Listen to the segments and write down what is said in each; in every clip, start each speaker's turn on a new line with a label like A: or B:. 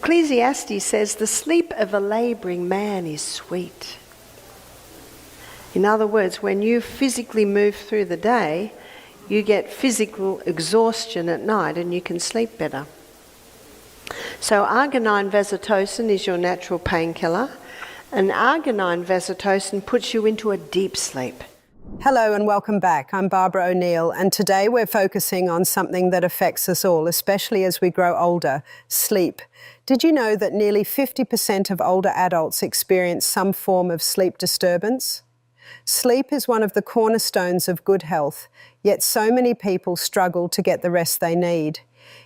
A: Ecclesiastes says the sleep of a labouring man is sweet. In other words, when you physically move through the day, you get physical exhaustion at night and you can sleep better. So arginine vasotocin is your natural painkiller, and arginine vasotocin puts you into a deep sleep.
B: Hello and welcome back. I'm Barbara O'Neill, and today we're focusing on something that affects us all, especially as we grow older: sleep. Did you know that nearly 50% of older adults experience some form of sleep disturbance? Sleep is one of the cornerstones of good health, yet so many people struggle to get the rest they need.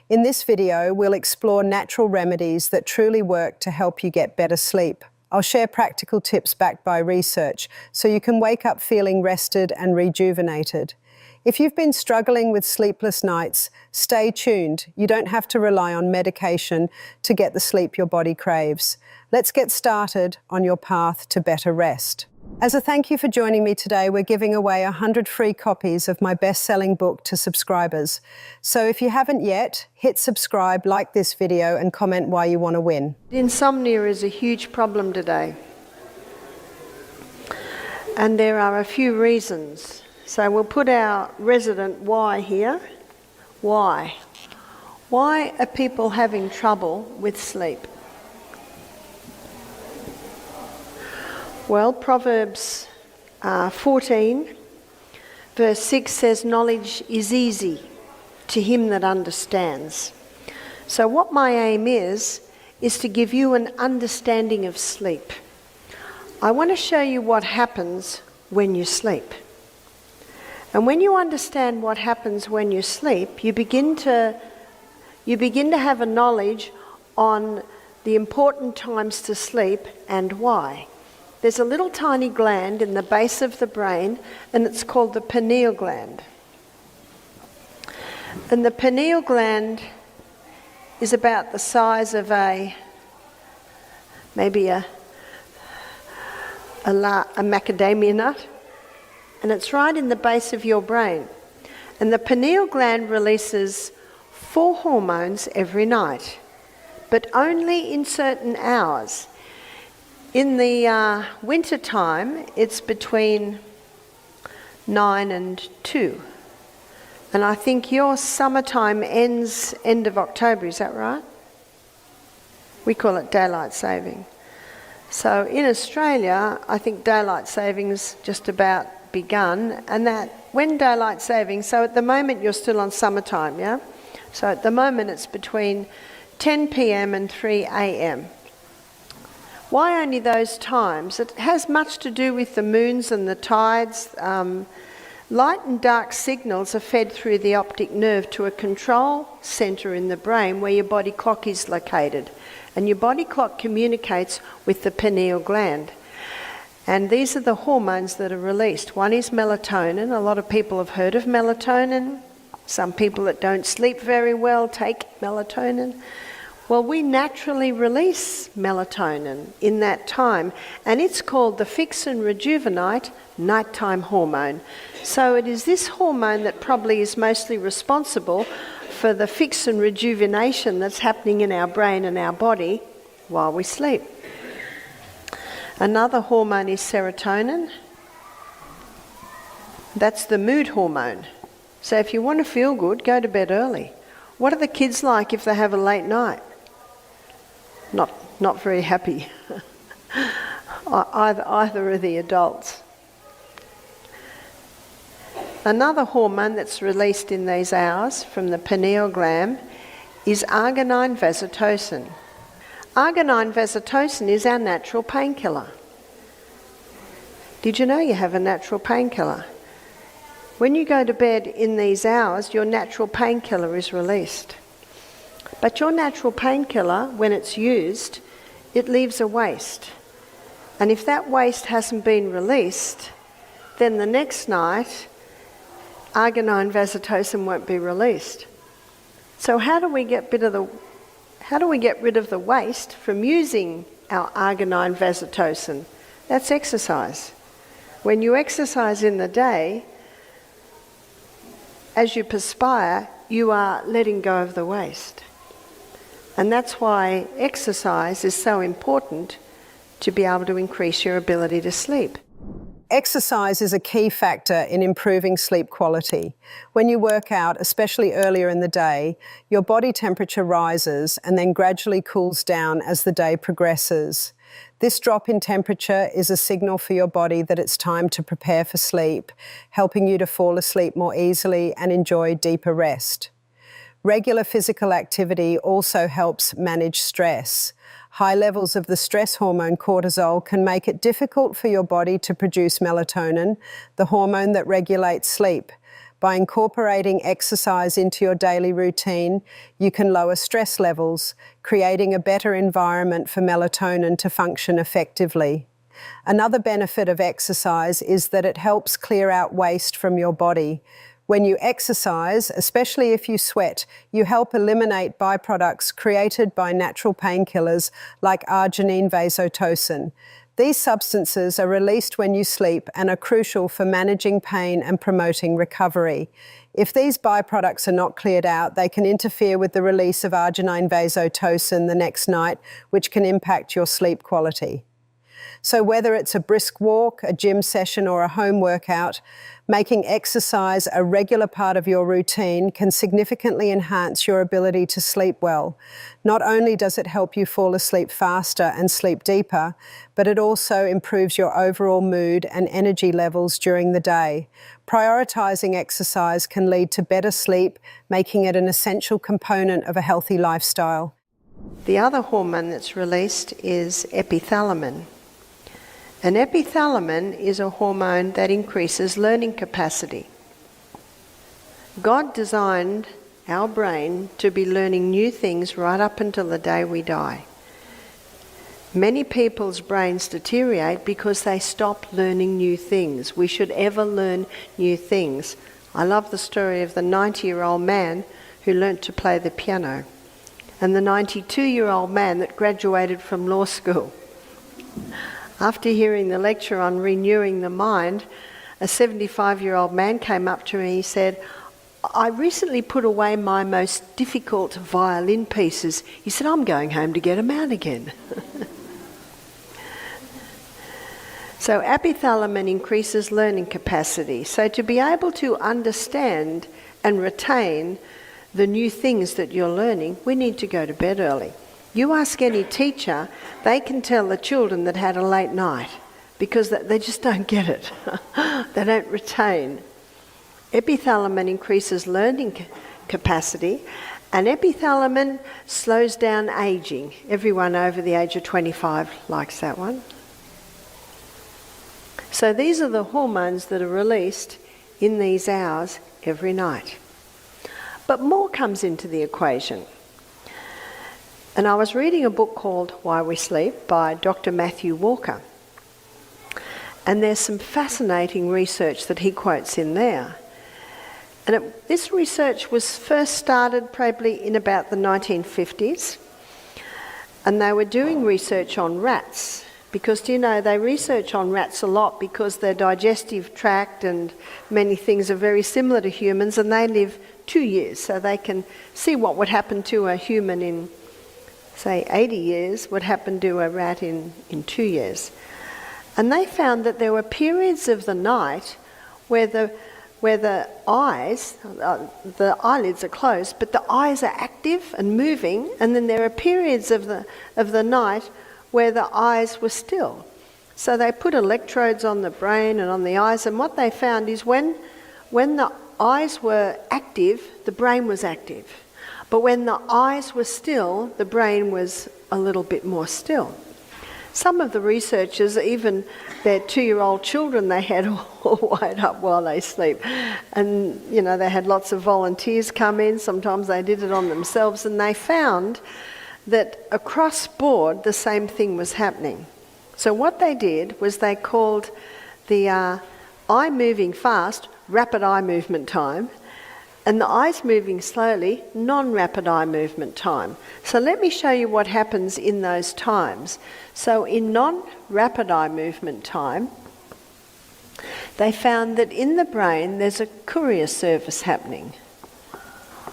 B: In this video, we'll explore natural remedies that truly work to help you get better sleep. I'll share practical tips backed by research so you can wake up feeling rested and rejuvenated. If you've been struggling with sleepless nights, stay tuned. You don't have to rely on medication to get the sleep your body craves. Let's get started on your path to better rest. As a thank you for joining me today, we're giving away 100 free copies of my best-selling book to subscribers. So if you haven't yet, hit subscribe, like this video, and comment why you want to win.
A: Insomnia is a huge problem today. And there are a few reasons. So we'll put our resident why here. Why? Why are people having trouble with sleep? Well, Proverbs 14, verse 6 says, knowledge is easy to him that understands. So what my aim is to give you an understanding of sleep. I want to show you what happens when you sleep. And when you understand what happens when you sleep, you begin to have a knowledge on the important times to sleep and why. There's a little tiny gland in the base of the brain, and it's called the pineal gland. And the pineal gland is about the size of maybe a macadamia nut, and it's right in the base of your brain. And the pineal gland releases 4 hormones every night, but only in certain hours. In the winter time, it's between 9 and 2. And I think your summertime ends end of October, is that right? We call it daylight saving. So in Australia, I think daylight saving's just about begun, and that when daylight saving, so at the moment you're still on summertime, yeah? So at the moment it's between 10 p.m. and 3 a.m. Why only those times? It has much to do with the moons and the tides. Light and dark signals are fed through the optic nerve to a control centre in the brain where your body clock is located. And your body clock communicates with the pineal gland. And these are the hormones that are released. One is melatonin. A lot of people have heard of melatonin. Some people that don't sleep very well take melatonin. Well, we naturally release melatonin in that time, and it's called the fix and rejuvenate nighttime hormone. So it is this hormone that probably is mostly responsible for the fix and rejuvenation that's happening in our brain and our body while we sleep. Another hormone is serotonin. That's the mood hormone. So if you want to feel good, go to bed early. What are the kids like if they have a late night? Not very happy. Either are the adults. Another hormone that's released in these hours from the pineal gland is arginine vasotocin. Arginine vasotocin is our natural painkiller. Did you know you have a natural painkiller? When you go to bed in these hours, your natural painkiller is released. But your natural painkiller, when it's used, it leaves a waste. And if that waste hasn't been released, then the next night, arginine vasotocin won't be released. So how do we get rid of the waste from using our arginine vasotocin? That's exercise. When you exercise in the day, as you perspire, you are letting go of the waste. And that's why exercise is so important to be able to increase your ability to sleep.
B: Exercise is a key factor in improving sleep quality. When you work out, especially earlier in the day, your body temperature rises and then gradually cools down as the day progresses. This drop in temperature is a signal for your body that it's time to prepare for sleep, helping you to fall asleep more easily and enjoy deeper rest. Regular physical activity also helps manage stress. High levels of the stress hormone cortisol can make it difficult for your body to produce melatonin, the hormone that regulates sleep. By incorporating exercise into your daily routine, you can lower stress levels, creating a better environment for melatonin to function effectively. Another benefit of exercise is that it helps clear out waste from your body. When you exercise, especially if you sweat, you help eliminate byproducts created by natural painkillers like arginine vasotocin. These substances are released when you sleep and are crucial for managing pain and promoting recovery. If these byproducts are not cleared out, they can interfere with the release of arginine vasotocin the next night, which can impact your sleep quality. So whether it's a brisk walk, a gym session, or a home workout, making exercise a regular part of your routine can significantly enhance your ability to sleep well. Not only does it help you fall asleep faster and sleep deeper, but it also improves your overall mood and energy levels during the day. Prioritizing exercise can lead to better sleep, making it an essential component of a healthy lifestyle.
A: The other hormone that's released is epithalamin. And epithalamin is a hormone that increases learning capacity. God designed our brain to be learning new things right up until the day we die. Many people's brains deteriorate because they stop learning new things. We should ever learn new things. I love the story of the 90-year-old man who learnt to play the piano, and the 92-year-old man that graduated from law school. After hearing the lecture on renewing the mind, a 75-year-old man came up to me and he said, "I recently put away my most difficult violin pieces." He said, "I'm going home to get them out again." So epithalamin increases learning capacity. So to be able to understand and retain the new things that you're learning, we need to go to bed early. You ask any teacher, they can tell the children that had a late night because they just don't get it. They don't retain. Epithalamin increases learning capacity, and epithalamin slows down aging. Everyone over the age of 25 likes that one. So these are the hormones that are released in these hours every night. But more comes into the equation. And I was reading a book called Why We Sleep by Dr. Matthew Walker. And there's some fascinating research that he quotes in there. And this research was first started probably in about the 1950s. And they were doing research on rats. Because, you know, they research on rats a lot because their digestive tract and many things are very similar to humans, and they live 2 years. So they can see what would happen to a human in, say, 80 years would happen to a rat in 2 years. And they found that there were periods of the night where the eyes, the eyelids are closed, but the eyes are active and moving, and then there are periods of the night where the eyes were still. So they put electrodes on the brain and on the eyes, and what they found is when the eyes were active, the brain was active. But when the eyes were still, the brain was a little bit more still. Some of the researchers, even their 2-year-old children, they had all wired up while they sleep. And, you know, they had lots of volunteers come in. Sometimes they did it on themselves, and they found that across board the same thing was happening. So what they did was they called the eye moving fast rapid eye movement time, and the eyes moving slowly non-rapid eye movement time. So let me show you what happens in those times. So in non-rapid eye movement time, they found that in the brain there's a courier service happening.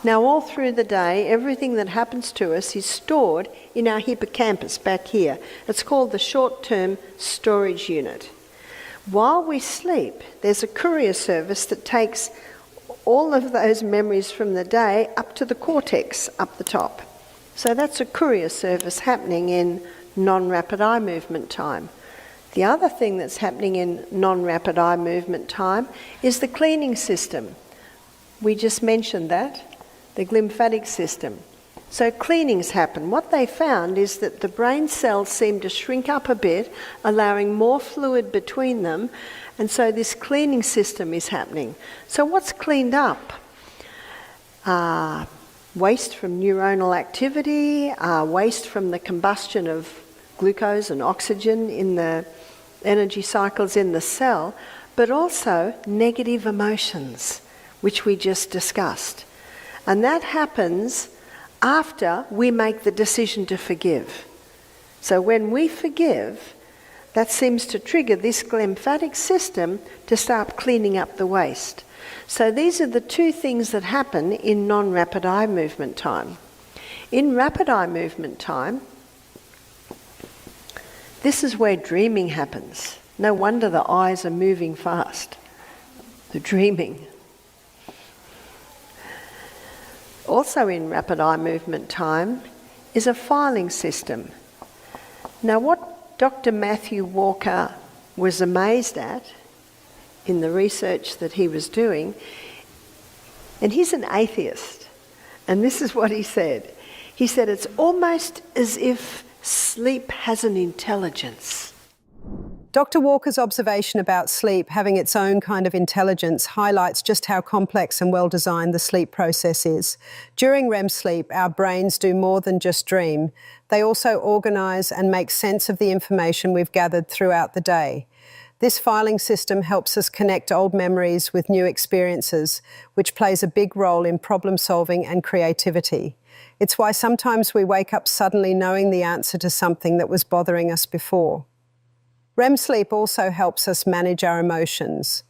A: Now, all through the day, everything that happens to us is stored in our hippocampus back here. It's called the short-term storage unit. While we sleep, there's a courier service that takes all of those memories from the day up to the cortex up the top. So that's a courier service happening in non-rapid eye movement time. The other thing that's happening in non-rapid eye movement time is the cleaning system. We just mentioned that, the glymphatic system. So cleanings happen. What they found is that the brain cells seem to shrink up a bit, allowing more fluid between them, and so this cleaning system is happening. So what's cleaned up? Waste from neuronal activity, waste from the combustion of glucose and oxygen in the energy cycles in the cell, but also negative emotions, which we just discussed. And that happens after we make the decision to forgive. So when we forgive, that seems to trigger this glymphatic system to start cleaning up the waste. So these are the two things that happen in non-rapid eye movement time. In rapid eye movement time, this is where dreaming happens. No wonder the eyes are moving fast. The dreaming. Also in rapid eye movement time is a filing system. Now what Dr. Matthew Walker was amazed at in the research that he was doing, and he's an atheist, and this is what he said. He said it's almost as if sleep has an intelligence.
B: Dr. Walker's observation about sleep having its own kind of intelligence highlights just how complex and well-designed the sleep process is. During REM sleep, our brains do more than just dream. They also organise and make sense of the information we've gathered throughout the day. This filing system helps us connect old memories with new experiences, which plays a big role in problem solving and creativity. It's why sometimes we wake up suddenly knowing the answer to something that was bothering us before. REM sleep also helps us manage our emotions.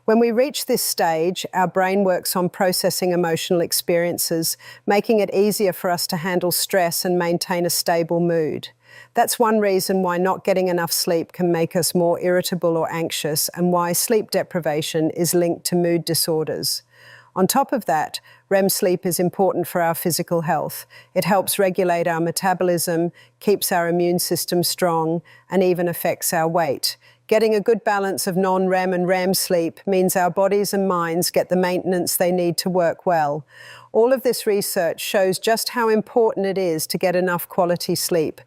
B: When we reach this stage, our brain works on processing emotional experiences, making it easier for us to handle stress and maintain a stable mood. That's one reason why not getting enough sleep can make us more irritable or anxious, and why sleep deprivation is linked to mood disorders. On top of that, REM sleep is important for our physical health. It helps regulate our metabolism, keeps our immune system strong, and even affects our weight. Getting a good balance of non-REM and REM sleep means our bodies and minds get the maintenance they need to work well. All of this research shows just how important it is to get enough quality sleep.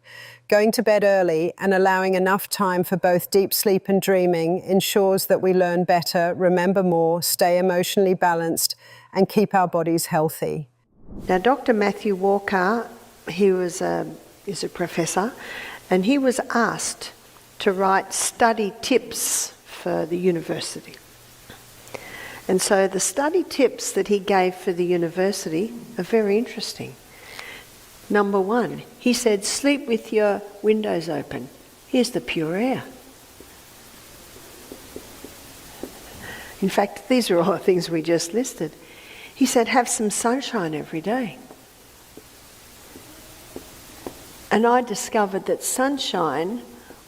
B: Going to bed early and allowing enough time for both deep sleep and dreaming ensures that we learn better, remember more, stay emotionally balanced, and keep our bodies healthy.
A: Now, Dr. Matthew Walker, is a professor, and he was asked to write study tips for the university. And so the study tips that he gave for the university are very interesting. Number one, he said, sleep with your windows open. Here's the pure air. In fact, these are all the things we just listed. He said, have some sunshine every day. And I discovered that sunshine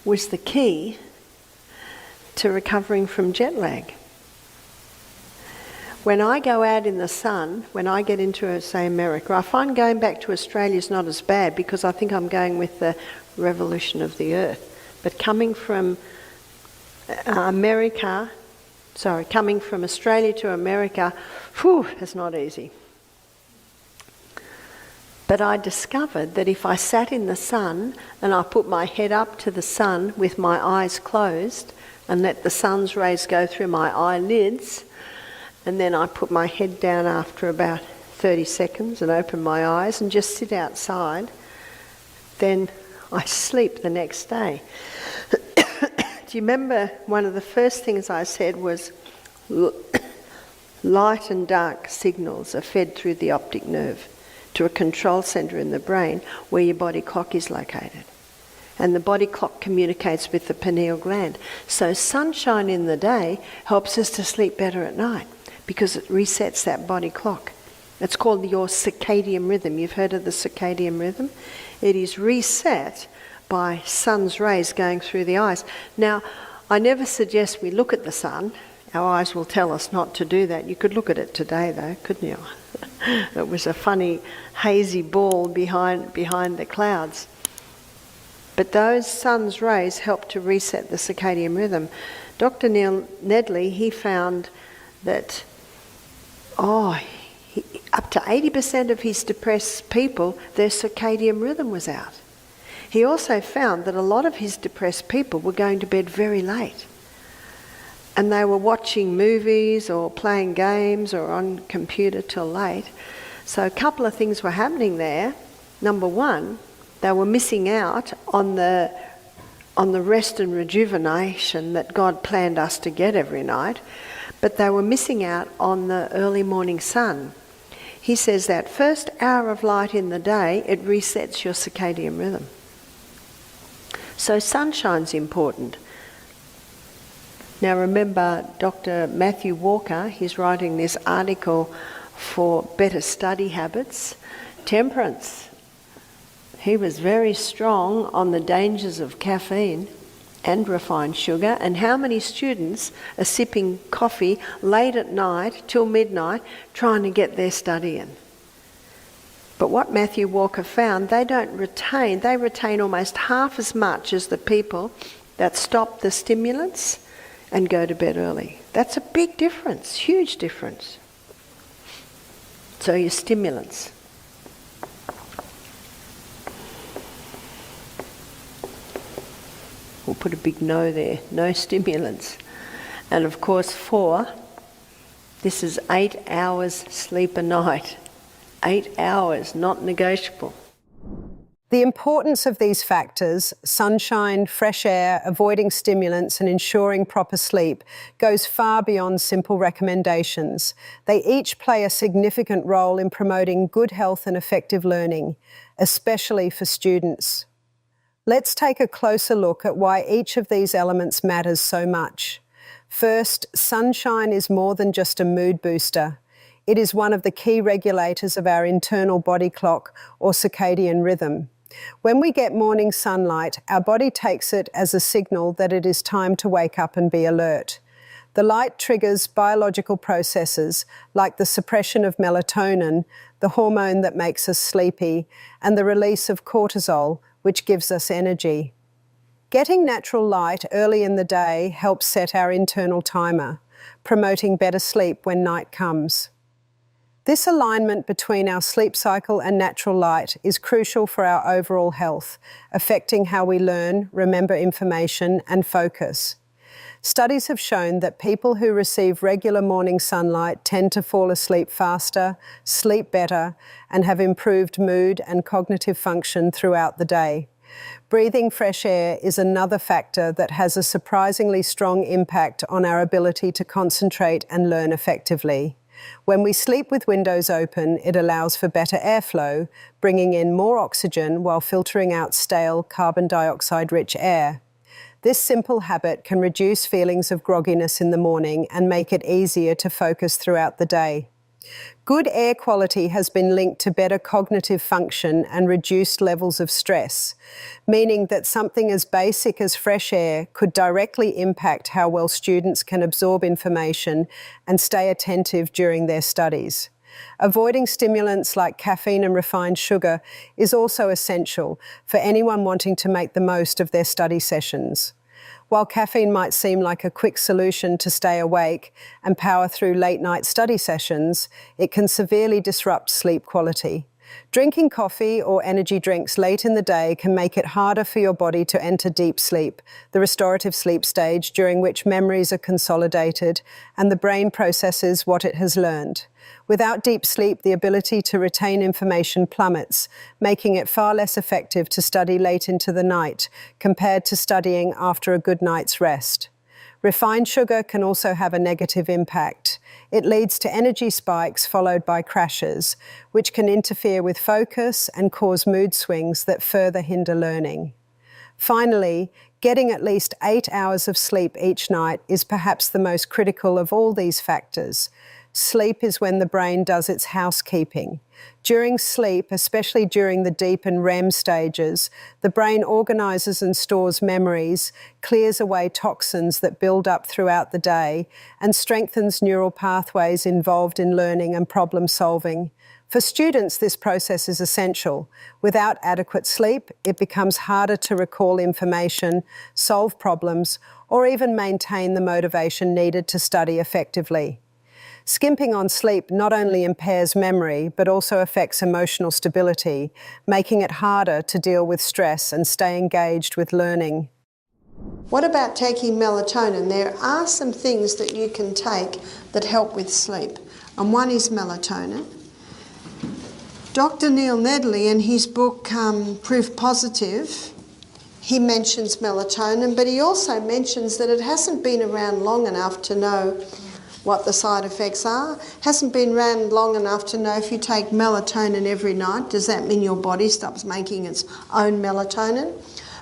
A: was the key to recovering from jet lag. When I go out in the sun, when I get into, say, America, I find going back to Australia is not as bad because I think I'm going with the revolution of the earth. But coming from coming from Australia to America, it's not easy. But I discovered that if I sat in the sun and I put my head up to the sun with my eyes closed and let the sun's rays go through my eyelids, and then I put my head down after about 30 seconds and open my eyes and just sit outside, then I sleep the next day. Do you remember one of the first things I said was light and dark signals are fed through the optic nerve to a control centre in the brain where your body clock is located. And the body clock communicates with the pineal gland. So sunshine in the day helps us to sleep better at night because it resets that body clock. It's called your circadian rhythm. You've heard of the circadian rhythm? It is reset by sun's rays going through the eyes. Now, I never suggest we look at the sun. Our eyes will tell us not to do that. You could look at it today though, couldn't you? It was a funny hazy ball behind the clouds. But those sun's rays help to reset the circadian rhythm. Dr. Neil Nedley, he found that up to 80% of his depressed people, their circadian rhythm was out. He also found that a lot of his depressed people were going to bed very late. And they were watching movies or playing games or on computer till late. So a couple of things were happening there. Number one, they were missing out on the rest and rejuvenation that God planned us to get every night, but they were missing out on the early morning sun. He says that first hour of light in the day, it resets your circadian rhythm. So sunshine's important. Now remember Dr. Matthew Walker, he's writing this article for Better Study Habits. Temperance. He was very strong on the dangers of caffeine and refined sugar, and how many students are sipping coffee late at night till midnight trying to get their study in. But what Matthew Walker found, they retain almost half as much as the people that stop the stimulants and go to bed early. That's a big difference, huge difference. So your stimulants. We'll put a big no there, no stimulants. And of course 4, this is 8 hours sleep a night. 8 hours, not negotiable.
B: The importance of these factors, sunshine, fresh air, avoiding stimulants and ensuring proper sleep, goes far beyond simple recommendations. They each play a significant role in promoting good health and effective learning, especially for students. Let's take a closer look at why each of these elements matters so much. First, sunshine is more than just a mood booster. It is one of the key regulators of our internal body clock or circadian rhythm. When we get morning sunlight, our body takes it as a signal that it is time to wake up and be alert. The light triggers biological processes like the suppression of melatonin, the hormone that makes us sleepy, and the release of cortisol, which gives us energy. Getting natural light early in the day helps set our internal timer, promoting better sleep when night comes. This alignment between our sleep cycle and natural light is crucial for our overall health, affecting how we learn, remember information, and focus. Studies have shown that people who receive regular morning sunlight tend to fall asleep faster, sleep better, and have improved mood and cognitive function throughout the day. Breathing fresh air is another factor that has a surprisingly strong impact on our ability to concentrate and learn effectively. When we sleep with windows open, it allows for better airflow, bringing in more oxygen while filtering out stale carbon dioxide-rich air. This simple habit can reduce feelings of grogginess in the morning and make it easier to focus throughout the day. Good air quality has been linked to better cognitive function and reduced levels of stress, meaning that something as basic as fresh air could directly impact how well students can absorb information and stay attentive during their studies. Avoiding stimulants like caffeine and refined sugar is also essential for anyone wanting to make the most of their study sessions. While caffeine might seem like a quick solution to stay awake and power through late-night study sessions, it can severely disrupt sleep quality. Drinking coffee or energy drinks late in the day can make it harder for your body to enter deep sleep, the restorative sleep stage during which memories are consolidated and the brain processes what it has learned. Without deep sleep, the ability to retain information plummets, making it far less effective to study late into the night compared to studying after a good night's rest. Refined sugar can also have a negative impact. It leads to energy spikes followed by crashes, which can interfere with focus and cause mood swings that further hinder learning. Finally, getting at least 8 hours of sleep each night is perhaps the most critical of all these factors. Sleep is when the brain does its housekeeping. During sleep, especially during the deep and REM stages, the brain organises and stores memories, clears away toxins that build up throughout the day, and strengthens neural pathways involved in learning and problem solving. For students, this process is essential. Without adequate sleep, it becomes harder to recall information, solve problems, or even maintain the motivation needed to study effectively. Skimping on sleep not only impairs memory, but also affects emotional stability, making it harder to deal with stress and stay engaged with learning.
A: What about taking melatonin? There are some things that you can take that help with sleep, and one is melatonin. Dr. Neil Nedley, in his book Proof Positive, he mentions melatonin, but he also mentions that it hasn't been around long enough to know what the side effects are. Hasn't been around long enough to know if you take melatonin every night, does that mean your body stops making its own melatonin?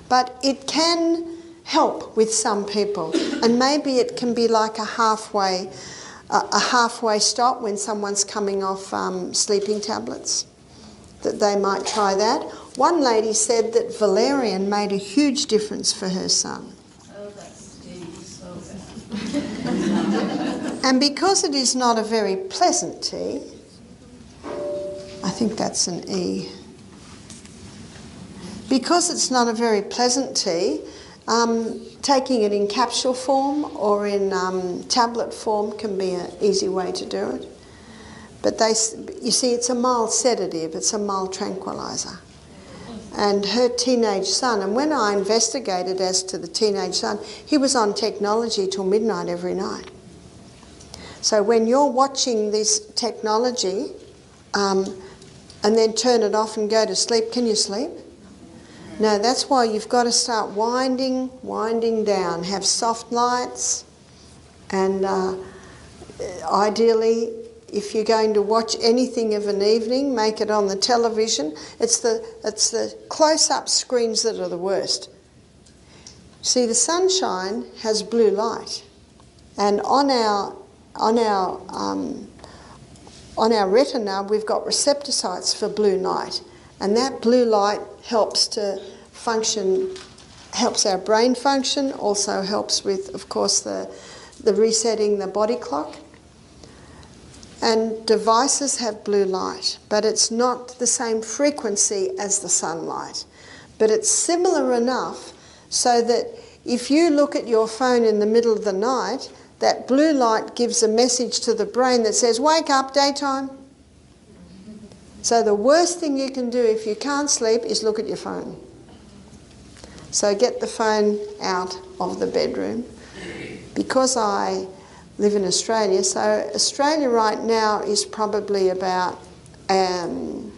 A: But it can help with some people, and maybe it can be like a halfway stop when someone's coming off sleeping tablets, that they might try that. One lady said that valerian made a huge difference for her son.
C: Oh, that's so good.
A: And because it is not a very pleasant tea, I think that's an E. Because it's not a very pleasant tea, taking it in capsule form or in tablet form can be an easy way to do it. But you see, it's a mild sedative, it's a mild tranquilizer. And her teenage son, and when I investigated as to the teenage son, he was on technology till midnight every night. So when you're watching this technology and then turn it off and go to sleep, can you sleep? No, that's why you've got to start winding down. Have soft lights, and ideally, if you're going to watch anything of an evening, make it on the television. It's the close-up screens that are the worst. See, the sunshine has blue light, and on our retina we've got receptor sites for blue light, and that blue light helps our brain function, also helps with, of course, the resetting the body clock. And devices have blue light, but it's not the same frequency as the sunlight. But it's similar enough so that if you look at your phone in the middle of the night, that blue light gives a message to the brain that says, wake up, daytime. So the worst thing you can do if you can't sleep is look at your phone. So get the phone out of the bedroom. Because I live in Australia, so Australia right now is probably about, trying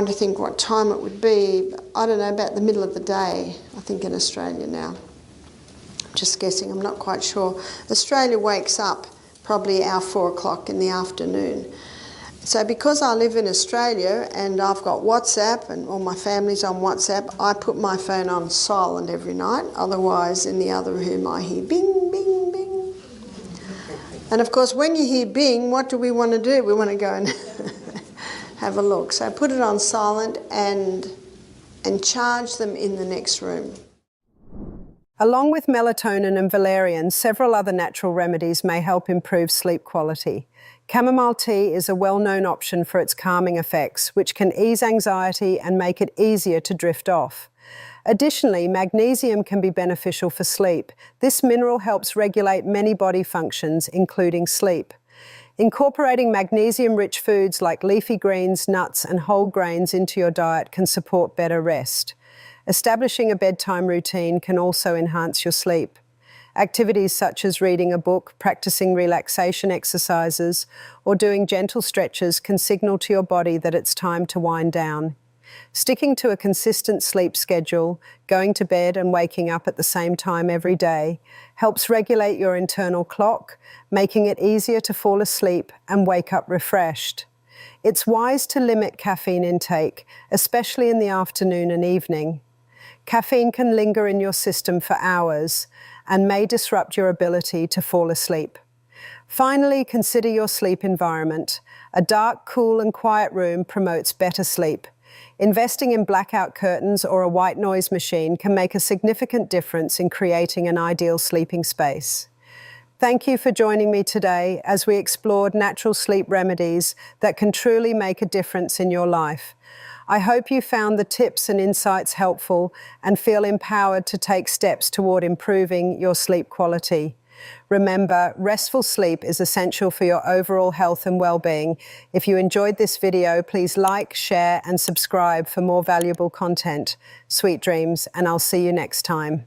A: to think what time it would be, I don't know, about the middle of the day, I think, in Australia now. Just guessing, I'm not quite sure. Australia wakes up probably our 4 o'clock in the afternoon. So because I live in Australia and I've got WhatsApp and all my family's on WhatsApp, I put my phone on silent every night. Otherwise, in the other room, I hear bing, bing, bing. And of course, when you hear bing, what do we want to do? We want to go and have a look. So I put it on silent and charge them in the next room.
B: Along with melatonin and valerian, several other natural remedies may help improve sleep quality. Chamomile tea is a well-known option for its calming effects, which can ease anxiety and make it easier to drift off. Additionally, magnesium can be beneficial for sleep. This mineral helps regulate many body functions, including sleep. Incorporating magnesium-rich foods like leafy greens, nuts, and whole grains into your diet can support better rest. Establishing a bedtime routine can also enhance your sleep. Activities such as reading a book, practicing relaxation exercises, or doing gentle stretches can signal to your body that it's time to wind down. Sticking to a consistent sleep schedule, going to bed and waking up at the same time every day, helps regulate your internal clock, making it easier to fall asleep and wake up refreshed. It's wise to limit caffeine intake, especially in the afternoon and evening. Caffeine can linger in your system for hours and may disrupt your ability to fall asleep. Finally, consider your sleep environment. A dark, cool, and quiet room promotes better sleep. Investing in blackout curtains or a white noise machine can make a significant difference in creating an ideal sleeping space. Thank you for joining me today as we explored natural sleep remedies that can truly make a difference in your life. I hope you found the tips and insights helpful and feel empowered to take steps toward improving your sleep quality. Remember, restful sleep is essential for your overall health and well-being. If you enjoyed this video, please like, share, and subscribe for more valuable content. Sweet dreams, and I'll see you next time.